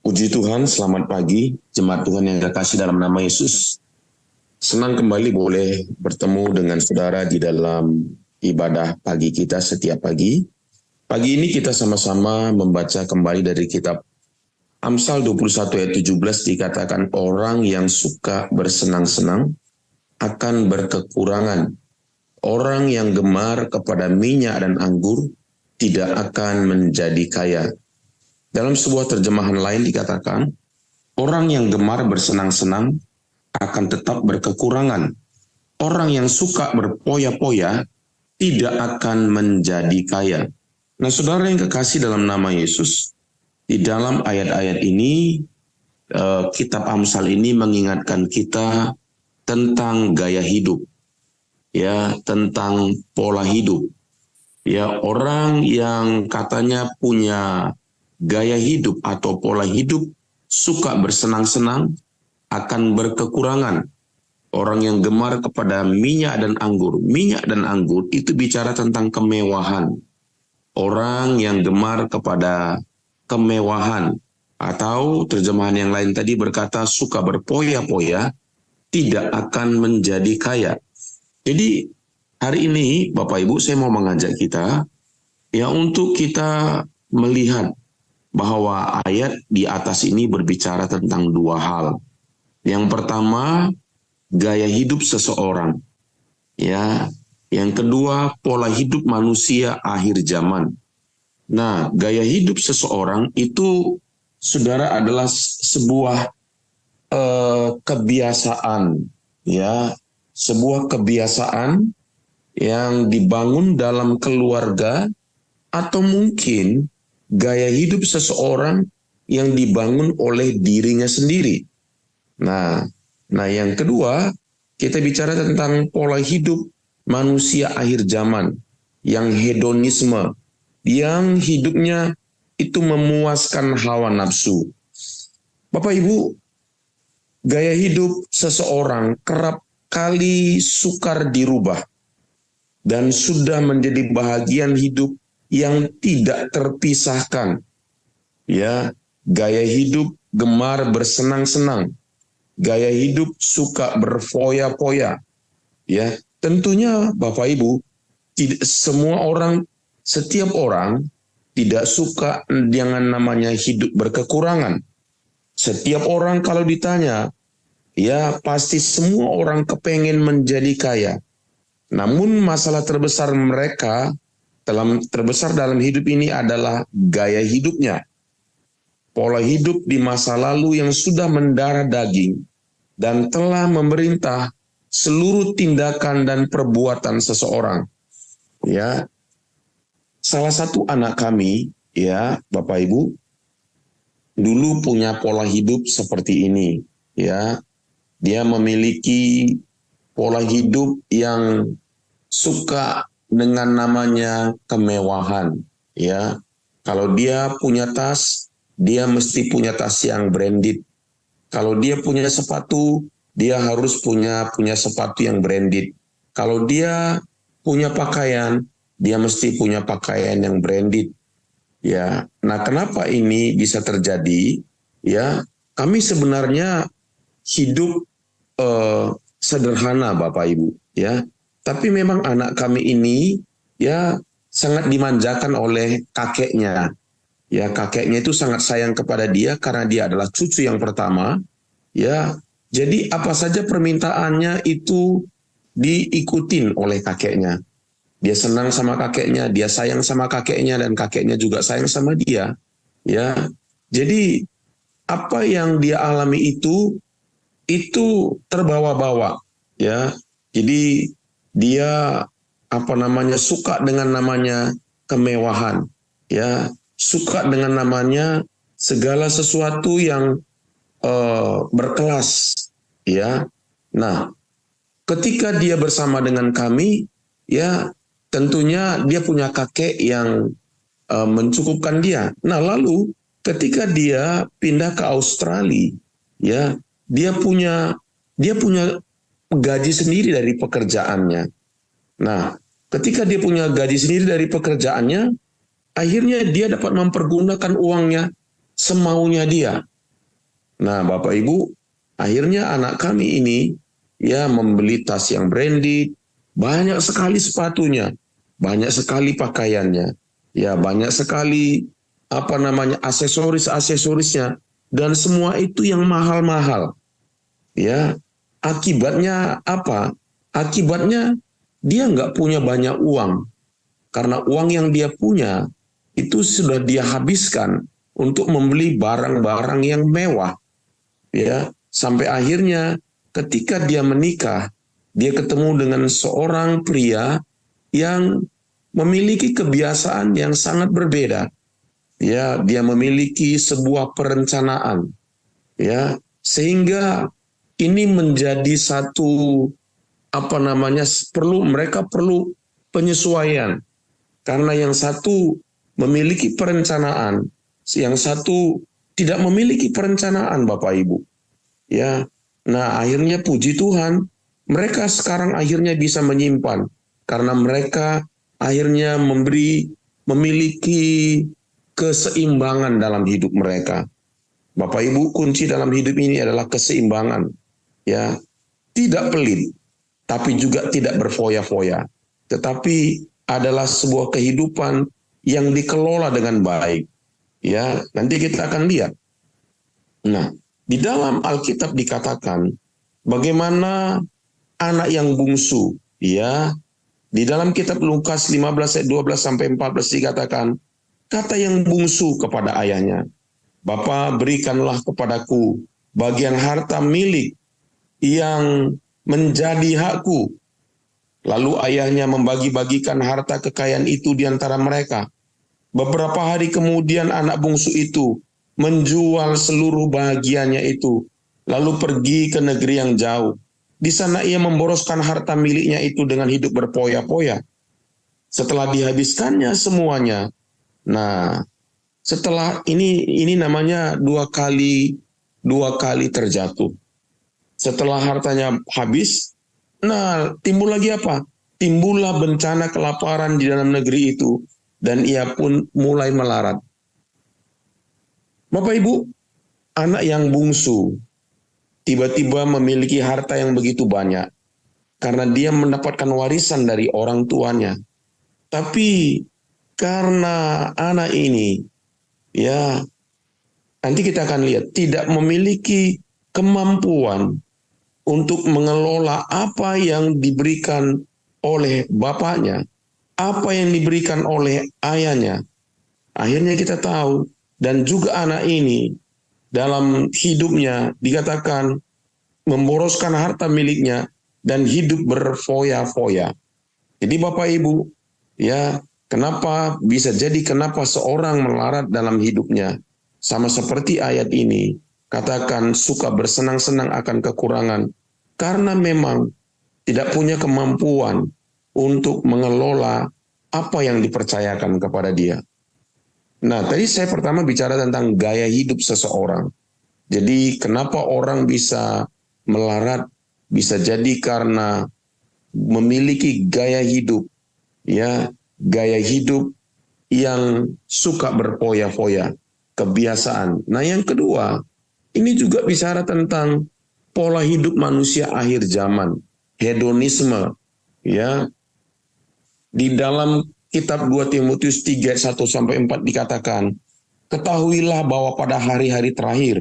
Puji Tuhan, selamat pagi, jemaat Tuhan yang terkasih dalam nama Yesus. Senang kembali boleh bertemu dengan saudara di dalam ibadah pagi kita setiap pagi. Pagi ini kita sama-sama membaca kembali dari kitab Amsal 21 ayat 17 dikatakan orang yang suka bersenang-senang akan berkekurangan. Orang yang gemar kepada minyak dan anggur tidak akan menjadi kaya. Dalam sebuah terjemahan lain dikatakan, orang yang gemar bersenang-senang akan tetap berkekurangan. Orang yang suka berpoya-poya tidak akan menjadi kaya. Nah, saudara yang kekasih dalam nama Yesus, di dalam ayat-ayat ini, kitab Amsal ini mengingatkan kita tentang gaya hidup, ya, tentang pola hidup. Ya, orang yang katanya punya gaya hidup atau pola hidup suka bersenang-senang akan berkekurangan. Orang yang gemar kepada minyak dan anggur. Minyak dan anggur itu bicara tentang kemewahan. Orang yang gemar kepada kemewahan. Atau terjemahan yang lain tadi berkata suka berpoya-poya tidak akan menjadi kaya. Jadi hari ini Bapak Ibu saya mau mengajak kita ya untuk kita melihat bahwa ayat di atas ini berbicara tentang dua hal. Yang pertama, gaya hidup seseorang. Ya, yang kedua, pola hidup manusia akhir zaman. Nah, gaya hidup seseorang itu, saudara, adalah sebuah kebiasaan, ya, sebuah kebiasaan yang dibangun dalam keluarga atau mungkin gaya hidup seseorang yang dibangun oleh dirinya sendiri. Nah, yang kedua, kita bicara tentang pola hidup manusia akhir zaman, yang hedonisme, yang hidupnya itu memuaskan hawa nafsu. Bapak Ibu, gaya hidup seseorang kerap kali sukar dirubah dan sudah menjadi bahagian hidup yang tidak terpisahkan. Ya, gaya hidup gemar bersenang-senang, gaya hidup suka berfoya-foya. Ya, tentunya Bapak Ibu, tidak semua orang, setiap orang tidak suka dengan namanya hidup berkekurangan. Setiap orang kalau ditanya, ya pasti semua orang kepengen menjadi kaya. Namun masalah terbesar mereka terbesar dalam hidup ini adalah gaya hidupnya. Pola hidup di masa lalu yang sudah mendarah daging dan telah memerintah seluruh tindakan dan perbuatan seseorang. Ya, salah satu anak kami, ya Bapak Ibu, dulu punya pola hidup seperti ini. Ya, dia memiliki pola hidup yang suka dengan namanya kemewahan, ya. Kalau dia punya tas, dia mesti punya tas yang branded. Kalau dia punya sepatu, dia harus punya sepatu yang branded. Kalau dia punya pakaian, dia mesti punya pakaian yang branded. Ya. Nah, kenapa ini bisa terjadi? Ya, kami sebenarnya hidup sederhana Bapak Ibu, ya. Tapi memang anak kami ini ya sangat dimanjakan oleh kakeknya. Ya, kakeknya itu sangat sayang kepada dia karena dia adalah cucu yang pertama. Ya, jadi apa saja permintaannya itu diikutin oleh kakeknya. Dia senang sama kakeknya, dia sayang sama kakeknya dan kakeknya juga sayang sama dia. Ya, jadi apa yang dia alami itu terbawa-bawa. Ya, jadi dia suka dengan namanya kemewahan, ya, suka dengan namanya segala sesuatu yang berkelas, ya. Nah, ketika dia bersama dengan kami, ya, tentunya dia punya kakek yang mencukupkan dia. Nah, lalu ketika dia pindah ke Australia, ya, dia punya gaji sendiri dari pekerjaannya. Nah, ketika dia punya gaji sendiri dari pekerjaannya, akhirnya dia dapat mempergunakan uangnya semaunya dia. Nah, Bapak Ibu, akhirnya anak kami ini ya membeli tas yang branded, banyak sekali sepatunya, banyak sekali pakaiannya, ya banyak sekali aksesorisnya, dan semua itu yang mahal-mahal. Ya, akibatnya apa? Akibatnya dia nggak punya banyak uang, karena uang yang dia punya itu sudah dia habiskan untuk membeli barang-barang yang mewah. Ya, sampai akhirnya ketika dia menikah, dia ketemu dengan seorang pria yang memiliki kebiasaan yang sangat berbeda. Ya, dia memiliki sebuah perencanaan, ya, sehingga ini menjadi satu mereka perlu penyesuaian, karena yang satu memiliki perencanaan, yang satu tidak memiliki perencanaan, Bapak Ibu. Ya, nah akhirnya puji Tuhan, mereka sekarang akhirnya bisa menyimpan, karena mereka akhirnya memiliki keseimbangan dalam hidup mereka. Bapak Ibu, kunci dalam hidup ini adalah keseimbangan. Ya, tidak pelit, tapi juga tidak berfoya-foya, tetapi adalah sebuah kehidupan yang dikelola dengan baik. Ya, nanti kita akan lihat. Nah, di dalam Alkitab dikatakan bagaimana anak yang bungsu, ya. Di dalam kitab Lukas 15 ayat 12 sampai 14 dikatakan, kata yang bungsu kepada ayahnya, Bapa, berikanlah kepadaku bagian harta milik yang menjadi hakku. Lalu ayahnya membagi-bagikan harta kekayaan itu di antara mereka. Beberapa hari kemudian anak bungsu itu menjual seluruh bahagiannya itu, lalu pergi ke negeri yang jauh. Di sana ia memboroskan harta miliknya itu dengan hidup berpoya-poya. Setelah dihabiskannya semuanya, nah setelah ini namanya dua kali terjatuh. Setelah hartanya habis, nah timbul lagi apa? Timbullah bencana kelaparan di dalam negeri itu, dan ia pun mulai melarat. Bapak Ibu, anak yang bungsu tiba-tiba memiliki harta yang begitu banyak karena dia mendapatkan warisan dari orang tuanya. Tapi karena anak ini, ya nanti kita akan lihat, tidak memiliki kemampuan untuk mengelola apa yang diberikan oleh bapaknya, apa yang diberikan oleh ayahnya. Akhirnya kita tahu, dan juga anak ini dalam hidupnya dikatakan memboroskan harta miliknya dan hidup berfoya-foya. Jadi Bapak Ibu, ya kenapa seorang melarat dalam hidupnya? Sama seperti ayat ini, katakan suka bersenang-senang akan kekurangan, karena memang tidak punya kemampuan untuk mengelola apa yang dipercayakan kepada dia. Nah, tadi saya pertama bicara tentang gaya hidup seseorang. Jadi kenapa orang bisa melarat? Bisa jadi karena memiliki gaya hidup, ya, gaya hidup yang suka berfoya-foya, kebiasaan. Nah, yang kedua, ini juga bicara tentang pola hidup manusia akhir zaman, hedonisme, ya. Di dalam kitab 2 Timotius 3 1 sampai 4 dikatakan, ketahuilah bahwa pada hari-hari terakhir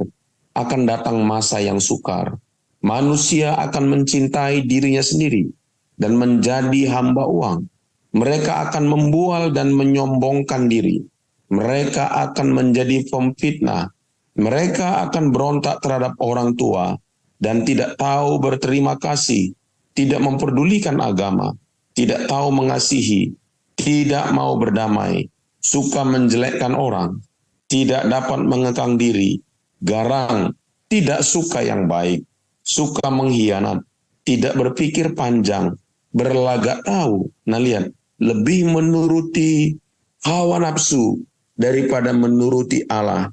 akan datang masa yang sukar. Manusia akan mencintai dirinya sendiri dan menjadi hamba uang. Mereka akan membual dan menyombongkan diri. Mereka akan menjadi pemfitnah. Mereka akan berontak terhadap orang tua dan tidak tahu berterima kasih, tidak memperdulikan agama, tidak tahu mengasihi, tidak mau berdamai, suka menjelekkan orang, tidak dapat mengekang diri, garang, tidak suka yang baik, suka mengkhianat, tidak berpikir panjang, berlagak tahu. Nah lihat, lebih menuruti hawa nafsu daripada menuruti Allah.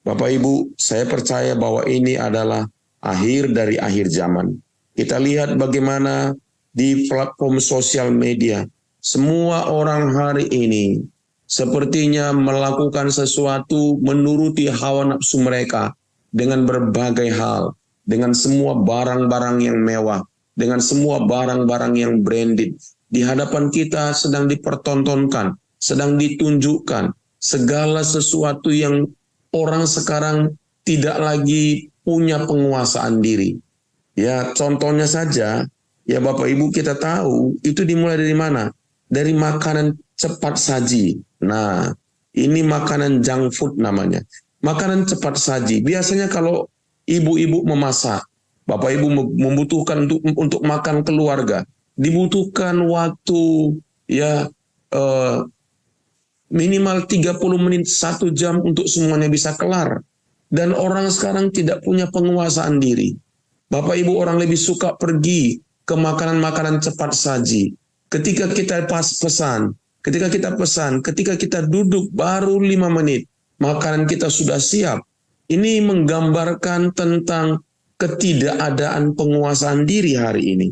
Bapak Ibu, saya percaya bahwa ini adalah akhir dari akhir zaman. Kita lihat bagaimana di platform sosial media, semua orang hari ini sepertinya melakukan sesuatu menuruti hawa nafsu mereka, dengan berbagai hal, dengan semua barang-barang yang mewah, dengan semua barang-barang yang branded. Di hadapan kita sedang dipertontonkan, sedang ditunjukkan segala sesuatu yang orang sekarang tidak lagi punya penguasaan diri. Ya, contohnya saja, ya Bapak Ibu kita tahu, itu dimulai dari mana? Dari makanan cepat saji. Nah, ini makanan junk food namanya. Makanan cepat saji. Biasanya kalau ibu-ibu memasak, Bapak Ibu membutuhkan untuk makan keluarga, dibutuhkan waktu ya minimal 30 menit, 1 jam untuk semuanya bisa kelar. Dan orang sekarang tidak punya penguasaan diri. Bapak Ibu orang lebih suka pergi ke makanan-makanan cepat saji. Ketika kita pesan, ketika kita duduk baru 5 menit, makanan kita sudah siap. Ini menggambarkan tentang ketidakadaan penguasaan diri hari ini.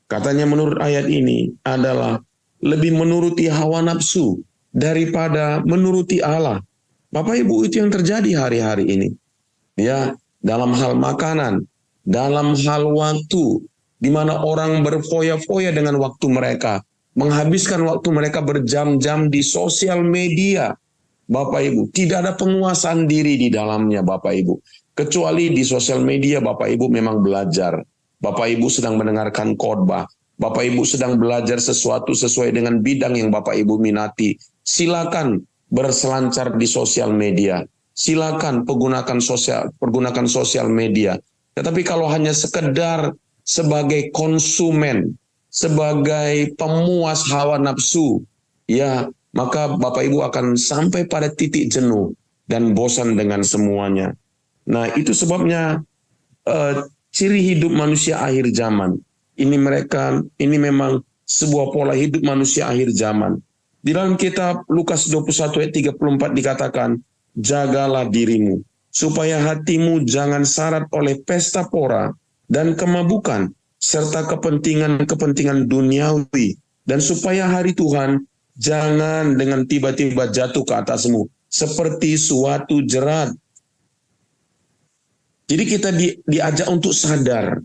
Katanya menurut ayat ini adalah lebih menuruti hawa nafsu daripada menuruti Allah. Bapak Ibu, itu yang terjadi hari-hari ini. Ya, dalam hal makanan, dalam hal waktu, di mana orang berfoya-foya dengan waktu mereka, menghabiskan waktu mereka berjam-jam di sosial media. Bapak Ibu, tidak ada penguasaan diri di dalamnya Bapak Ibu. Kecuali di sosial media Bapak Ibu memang belajar. Bapak Ibu sedang mendengarkan khotbah. Bapak Ibu sedang belajar sesuatu sesuai dengan bidang yang Bapak Ibu minati. Silakan berselancar di sosial media. Silakan pergunakan sosial media. Tetapi kalau hanya sekedar sebagai konsumen, sebagai pemuas hawa nafsu, ya maka Bapak Ibu akan sampai pada titik jenuh dan bosan dengan semuanya. Nah, itu sebabnya ciri hidup manusia akhir zaman. Ini memang sebuah pola hidup manusia akhir zaman. Di dalam kitab Lukas 21 ayat 34 dikatakan, jagalah dirimu, supaya hatimu jangan syarat oleh pesta pora dan kemabukan, serta kepentingan-kepentingan duniawi, dan supaya hari Tuhan jangan dengan tiba-tiba jatuh ke atasmu, seperti suatu jerat. Jadi kita diajak untuk sadar,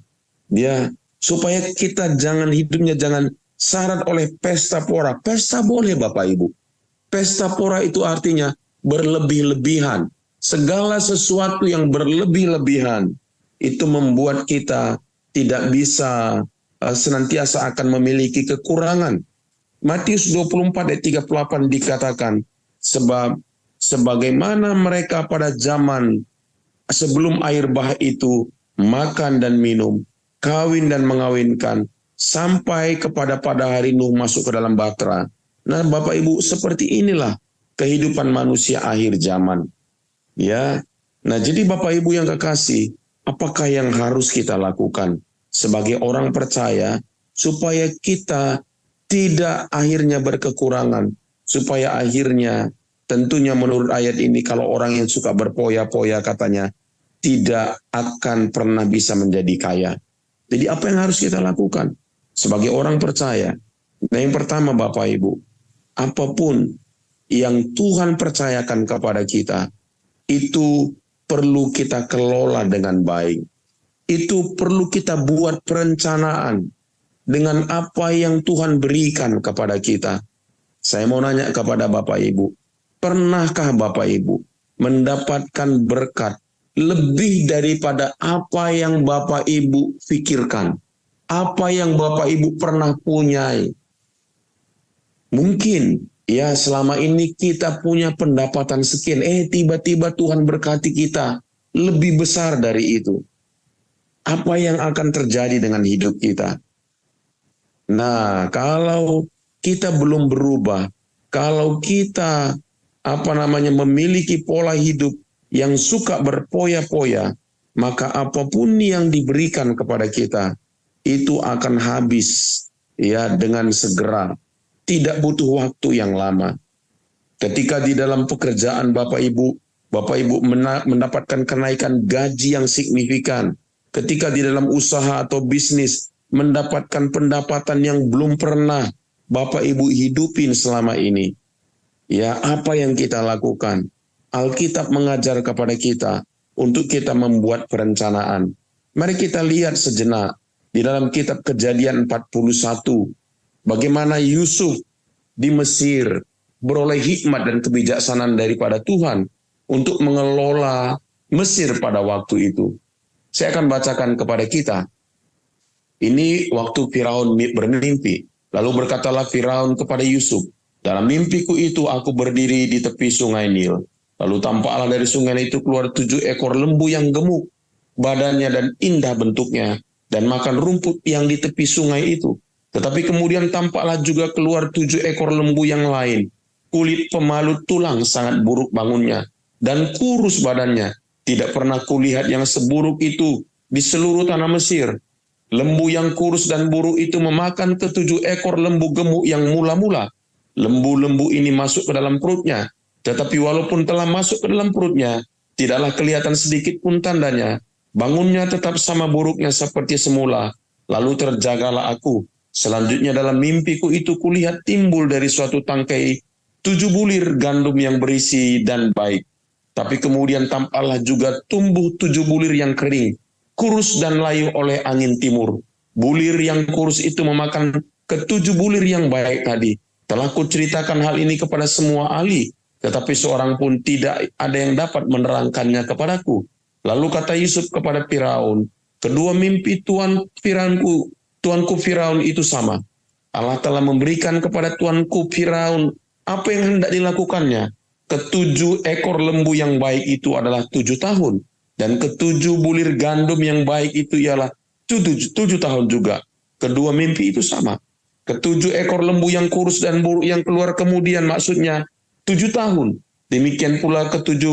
ya, supaya kita hidupnya jangan syarat oleh pesta pora. Pesta boleh Bapak Ibu. Pesta pora itu artinya berlebih-lebihan. Segala sesuatu yang berlebih-lebihan itu membuat kita tidak bisa senantiasa akan memiliki kekurangan. Matius 24 ayat 38 dikatakan, sebab sebagaimana mereka pada zaman sebelum air bah itu makan dan minum, kawin dan mengawinkan, sampai pada hari Nuh masuk ke dalam bahtera. Nah, Bapak Ibu, seperti inilah kehidupan manusia akhir zaman. Ya. Nah, jadi Bapak Ibu yang kekasih, apakah yang harus kita lakukan sebagai orang percaya supaya kita tidak akhirnya berkekurangan, supaya akhirnya tentunya menurut ayat ini kalau orang yang suka berpoya-poya katanya tidak akan pernah bisa menjadi kaya. Jadi apa yang harus kita lakukan sebagai orang percaya? Nah, yang pertama Bapak Ibu, apapun yang Tuhan percayakan kepada kita, itu perlu kita kelola dengan baik. Itu perlu kita buat perencanaan dengan apa yang Tuhan berikan kepada kita. Saya mau nanya kepada Bapak Ibu, pernahkah Bapak Ibu mendapatkan berkat lebih daripada apa yang Bapak Ibu pikirkan? Apa yang Bapak Ibu pernah punyai? Mungkin ya selama ini kita punya pendapatan sekian, tiba-tiba Tuhan berkati kita lebih besar dari itu. Apa yang akan terjadi dengan hidup kita? Nah, kalau kita belum berubah, kalau kita memiliki pola hidup yang suka berpoya-poya, maka apapun yang diberikan kepada kita itu akan habis ya dengan segera. Tidak butuh waktu yang lama. Ketika di dalam pekerjaan Bapak Ibu mendapatkan kenaikan gaji yang signifikan. Ketika di dalam usaha atau bisnis mendapatkan pendapatan yang belum pernah Bapak Ibu hidupin selama ini. Ya, apa yang kita lakukan? Alkitab mengajar kepada kita untuk kita membuat perencanaan. Mari kita lihat sejenak di dalam kitab Kejadian 41, bagaimana Yusuf di Mesir beroleh hikmat dan kebijaksanaan daripada Tuhan untuk mengelola Mesir pada waktu itu. Saya akan bacakan kepada kita. Ini waktu Firaun bermimpi. Lalu berkatalah Firaun kepada Yusuf, dalam mimpiku itu aku berdiri di tepi sungai Nil. Lalu tampaklah dari sungai itu keluar 7 ekor lembu yang gemuk badannya dan indah bentuknya, dan makan rumput yang di tepi sungai itu. Tetapi kemudian tampaklah juga keluar 7 ekor lembu yang lain, kulit pemalut tulang sangat buruk bangunnya, dan kurus badannya. Tidak pernah kulihat yang seburuk itu di seluruh tanah Mesir. Lembu yang kurus dan buruk itu memakan ke-7 ekor lembu gemuk yang mula-mula. Lembu-lembu ini masuk ke dalam perutnya, tetapi walaupun telah masuk ke dalam perutnya, tidaklah kelihatan sedikit pun tandanya. Bangunnya tetap sama buruknya seperti semula. Lalu terjagalah aku. Selanjutnya dalam mimpiku itu kulihat timbul dari suatu tangkai 7 bulir gandum yang berisi dan baik. Tapi kemudian tampaklah juga tumbuh 7 bulir yang kering, kurus dan layu oleh angin timur. Bulir yang kurus itu memakan ke-7 bulir yang baik tadi. Telah kuceritakan hal ini kepada semua ahli, tetapi seorang pun tidak ada yang dapat menerangkannya kepadaku. Lalu kata Yusuf kepada Firaun, kedua mimpi tuanku Firaun itu sama. Allah telah memberikan kepada tuanku Firaun apa yang hendak dilakukannya. Ke-7 ekor lembu yang baik itu adalah 7 tahun. Dan ke-7 bulir gandum yang baik itu ialah 7 tahun juga. Kedua mimpi itu sama. Ke-7 ekor lembu yang kurus dan buruk yang keluar kemudian maksudnya 7 tahun. Demikian pula ke-7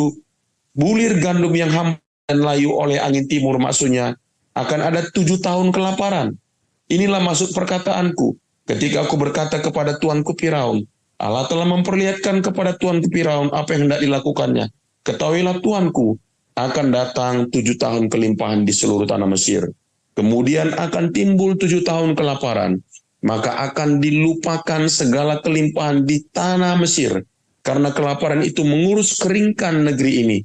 bulir gandum yang hampa dan layu oleh angin timur maksudnya akan ada 7 tahun kelaparan. Inilah maksud perkataanku ketika aku berkata kepada tuanku Firaun, Allah telah memperlihatkan kepada tuanku Firaun apa yang hendak dilakukannya. Ketahuilah tuanku, akan datang 7 tahun kelimpahan di seluruh tanah Mesir. Kemudian akan timbul 7 tahun kelaparan. Maka akan dilupakan segala kelimpahan di tanah Mesir. Karena kelaparan itu mengurus keringkan negeri ini.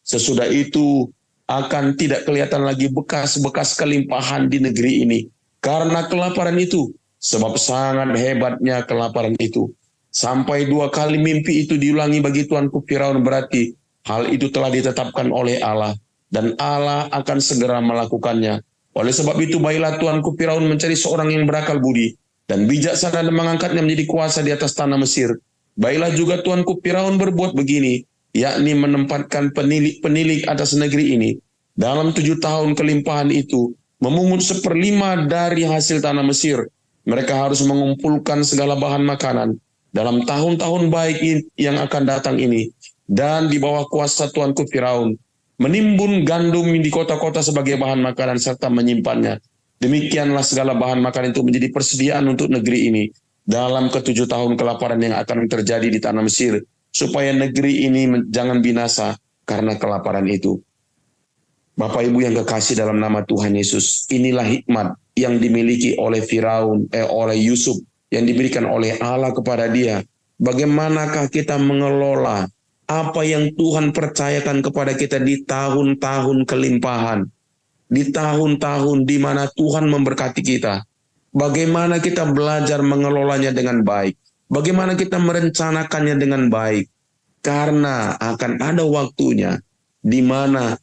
Sesudah itu akan tidak kelihatan lagi bekas-bekas kelimpahan di negeri ini. Karena kelaparan itu, sebab sangat hebatnya kelaparan itu. Sampai 2 kali mimpi itu diulangi bagi tuanku Firaun, berarti hal itu telah ditetapkan oleh Allah. Dan Allah akan segera melakukannya. Oleh sebab itu baiklah tuanku Firaun mencari seorang yang berakal budi dan bijaksana dan mengangkatnya menjadi kuasa di atas tanah Mesir. Baiklah juga tuanku Firaun berbuat begini, yakni menempatkan penilik-penilik atas negeri ini. Dalam 7 tahun kelimpahan itu, memungut 1/5 dari hasil tanah Mesir. Mereka harus mengumpulkan segala bahan makanan dalam tahun-tahun baik yang akan datang ini. Dan di bawah kuasa tuanku Firaun, menimbun gandum di kota-kota sebagai bahan makanan serta menyimpannya. Demikianlah segala bahan makanan itu menjadi persediaan untuk negeri ini dalam ke-7 tahun kelaparan yang akan terjadi di tanah Mesir, supaya negeri ini jangan binasa karena kelaparan itu. Bapak Ibu yang kekasih dalam nama Tuhan Yesus, inilah hikmat yang dimiliki oleh oleh Yusuf, yang diberikan oleh Allah kepada dia. Bagaimanakah kita mengelola apa yang Tuhan percayakan kepada kita di tahun-tahun kelimpahan, di tahun-tahun di mana Tuhan memberkati kita. Bagaimana kita belajar mengelolanya dengan baik, bagaimana kita merencanakannya dengan baik, karena akan ada waktunya di mana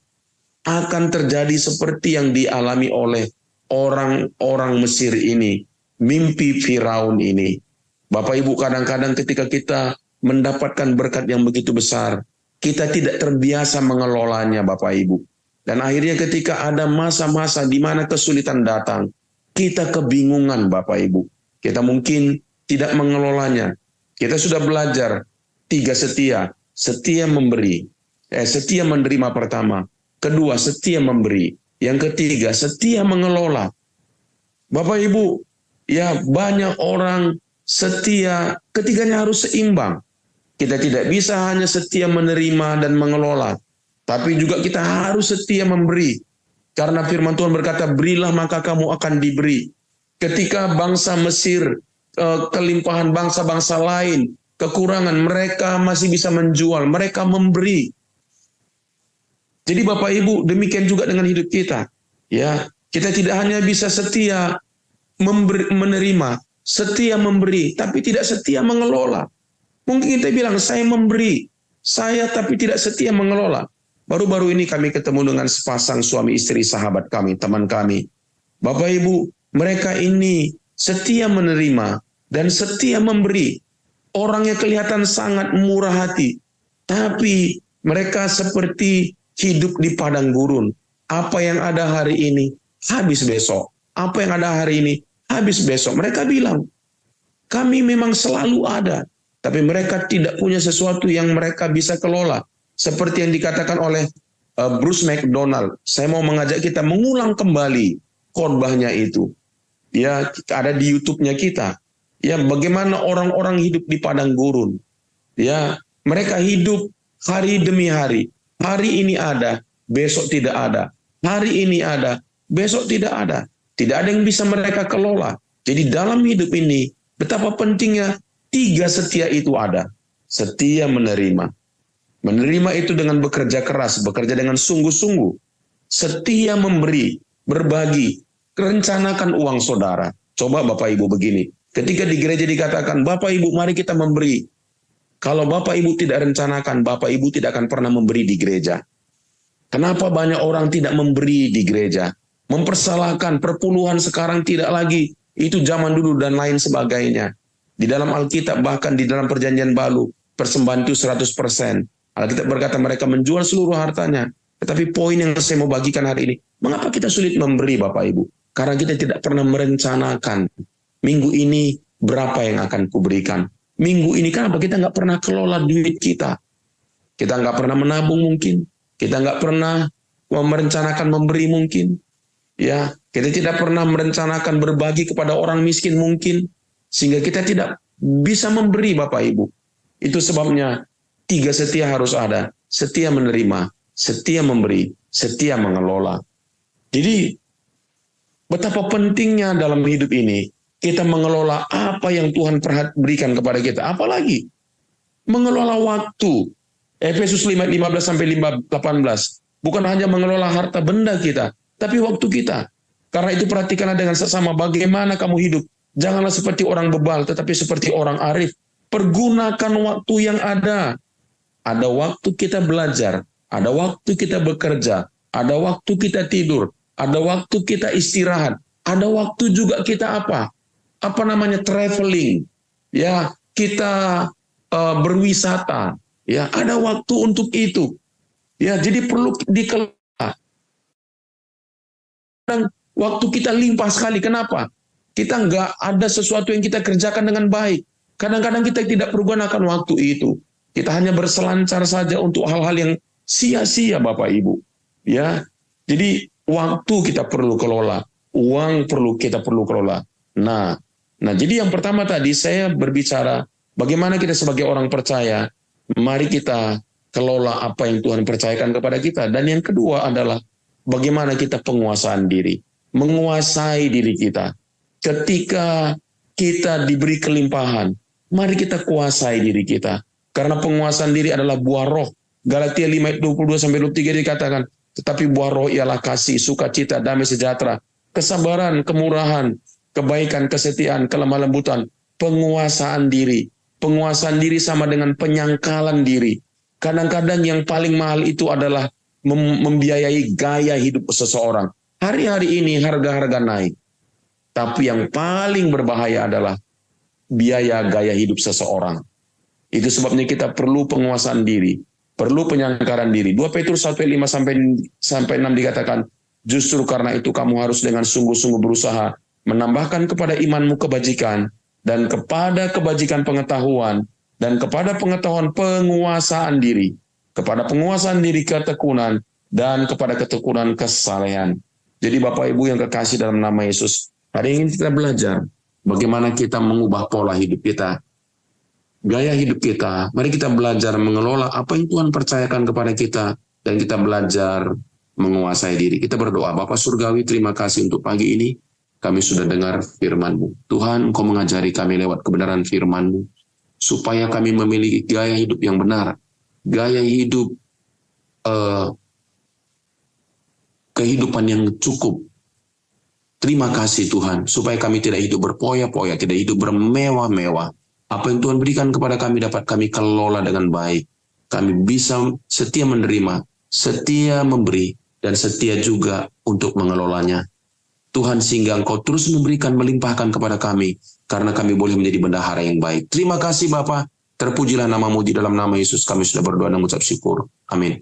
akan terjadi seperti yang dialami oleh orang-orang Mesir ini, mimpi Firaun ini. Bapak Ibu, kadang-kadang ketika kita mendapatkan berkat yang begitu besar, kita tidak terbiasa mengelolanya, Bapak Ibu. Dan akhirnya ketika ada masa-masa di mana kesulitan datang, kita kebingungan, Bapak Ibu. Kita mungkin tidak mengelolanya. Kita sudah belajar 3 setia. Setia memberi. Setia menerima pertama. Kedua, setia memberi. Yang ketiga, setia mengelola. Bapak Ibu, ya banyak orang setia, ketiganya harus seimbang. Kita tidak bisa hanya setia menerima dan mengelola, tapi juga kita harus setia memberi. Karena firman Tuhan berkata, berilah maka kamu akan diberi. Ketika bangsa Mesir, kelimpahan bangsa-bangsa lain, kekurangan, mereka masih bisa menjual, mereka memberi. Jadi Bapak Ibu, demikian juga dengan hidup kita. Ya, kita tidak hanya bisa setia menerima, setia memberi, tapi tidak setia mengelola. Mungkin kita bilang, saya memberi, saya tapi tidak setia mengelola. Baru-baru ini kami ketemu dengan sepasang suami istri sahabat kami, teman kami. Bapak Ibu, mereka ini setia menerima dan setia memberi. Orangnya kelihatan sangat murah hati, tapi mereka seperti hidup di padang gurun. Apa yang ada hari ini, habis besok. Apa yang ada hari ini, habis besok. Mereka bilang, kami memang selalu ada, tapi mereka tidak punya sesuatu yang mereka bisa kelola. Seperti yang dikatakan oleh Bruce McDonald. Saya mau mengajak kita mengulang kembali khotbahnya itu. Ya, ada di YouTube-nya kita. Ya, bagaimana orang-orang hidup di padang gurun. Ya, mereka hidup hari demi hari. Hari ini ada, besok tidak ada. Hari ini ada, besok tidak ada. Tidak ada yang bisa mereka kelola. Jadi dalam hidup ini, betapa pentingnya 3 setia itu ada. Setia menerima. Menerima itu dengan bekerja keras, bekerja dengan sungguh-sungguh. Setia memberi, berbagi, rencanakan uang saudara. Coba Bapak Ibu begini. Ketika di gereja dikatakan, Bapak Ibu mari kita memberi. Kalau Bapak Ibu tidak rencanakan, Bapak Ibu tidak akan pernah memberi di gereja. Kenapa banyak orang tidak memberi di gereja? Mempersalahkan perpuluhan sekarang tidak lagi. Itu zaman dulu dan lain sebagainya. Di dalam Alkitab bahkan di dalam perjanjian baru, persembahan itu 100%. Alkitab berkata mereka menjual seluruh hartanya. Tetapi poin yang saya mau bagikan hari ini, mengapa kita sulit memberi Bapak Ibu? Karena kita tidak pernah merencanakan. Minggu ini berapa yang akan kuberikan? Minggu ini kenapa kita nggak pernah kelola duit kita? Kita nggak pernah menabung mungkin. Kita nggak pernah merencanakan memberi mungkin. Ya, kita tidak pernah merencanakan berbagi kepada orang miskin mungkin. Sehingga kita tidak bisa memberi Bapak Ibu. Itu sebabnya 3 setia harus ada. Setia menerima, setia memberi, setia mengelola. Jadi betapa pentingnya dalam hidup ini kita mengelola apa yang Tuhan berikan kepada kita. Apalagi mengelola waktu. Efesus 5:15-18. Bukan hanya mengelola harta benda kita, tapi waktu kita. Karena itu perhatikanlah dengan sesama bagaimana kamu hidup. Janganlah seperti orang bebal, tetapi seperti orang arif. Pergunakan waktu yang ada. Ada waktu kita belajar, ada waktu kita bekerja, ada waktu kita tidur, ada waktu kita istirahat, ada waktu juga kita apa namanya traveling, ya kita berwisata, ya ada waktu untuk itu, ya jadi perlu dikelola. Waktu kita limpah sekali, kenapa? Kita nggak ada sesuatu yang kita kerjakan dengan baik. Kadang-kadang kita tidak pergunakan waktu itu. Kita hanya berselancar saja untuk hal-hal yang sia-sia Bapak Ibu. Ya, jadi waktu kita perlu kelola, uang kita perlu kelola. Nah, jadi yang pertama tadi saya berbicara bagaimana kita sebagai orang percaya, mari kita kelola apa yang Tuhan percayakan kepada kita. Dan yang kedua adalah bagaimana kita penguasaan diri, menguasai diri kita. Ketika kita diberi kelimpahan, mari kita kuasai diri kita. Karena penguasaan diri adalah buah roh. Galatia 5:22-23 dikatakan, tetapi buah roh ialah kasih, sukacita, damai sejahtera, kesabaran, kemurahan, kebaikan, kesetiaan, kelemah lembutan, penguasaan diri. Penguasaan diri sama dengan penyangkalan diri. Kadang-kadang yang paling mahal itu adalah membiayai gaya hidup seseorang. Hari-hari ini harga-harga naik. Tapi yang paling berbahaya adalah biaya gaya hidup seseorang. Itu sebabnya kita perlu penguasaan diri, perlu penyangkaran diri. 2 Petrus 1:5-6 dikatakan, justru karena itu kamu harus dengan sungguh-sungguh berusaha menambahkan kepada imanmu kebajikan, dan kepada kebajikan pengetahuan, dan kepada pengetahuan penguasaan diri, kepada penguasaan diri ketekunan, dan kepada ketekunan kesalehan. Jadi Bapak Ibu yang kekasih dalam nama Yesus, hari ini kita belajar bagaimana kita mengubah pola hidup kita, gaya hidup kita. Mari kita belajar mengelola apa yang Tuhan percayakan kepada kita, dan kita belajar menguasai diri. Kita berdoa. Bapa Surgawi, terima kasih untuk pagi ini. Kami sudah dengar firman-Mu. Tuhan, Engkau mengajari kami lewat kebenaran firman-Mu, supaya kami memiliki gaya hidup yang benar, gaya hidup kehidupan yang cukup. Terima kasih Tuhan, supaya kami tidak hidup berpoya-poya, tidak hidup bermewah-mewah. Apa yang Tuhan berikan kepada kami dapat kami kelola dengan baik. Kami bisa setia menerima, setia memberi, dan setia juga untuk mengelolanya. Tuhan, sehingga Engkau terus memberikan, melimpahkan kepada kami, karena kami boleh menjadi bendahara yang baik. Terima kasih Bapa, terpujilah nama-Mu, di dalam nama Yesus kami sudah berdoa dan mengucap syukur. Amin.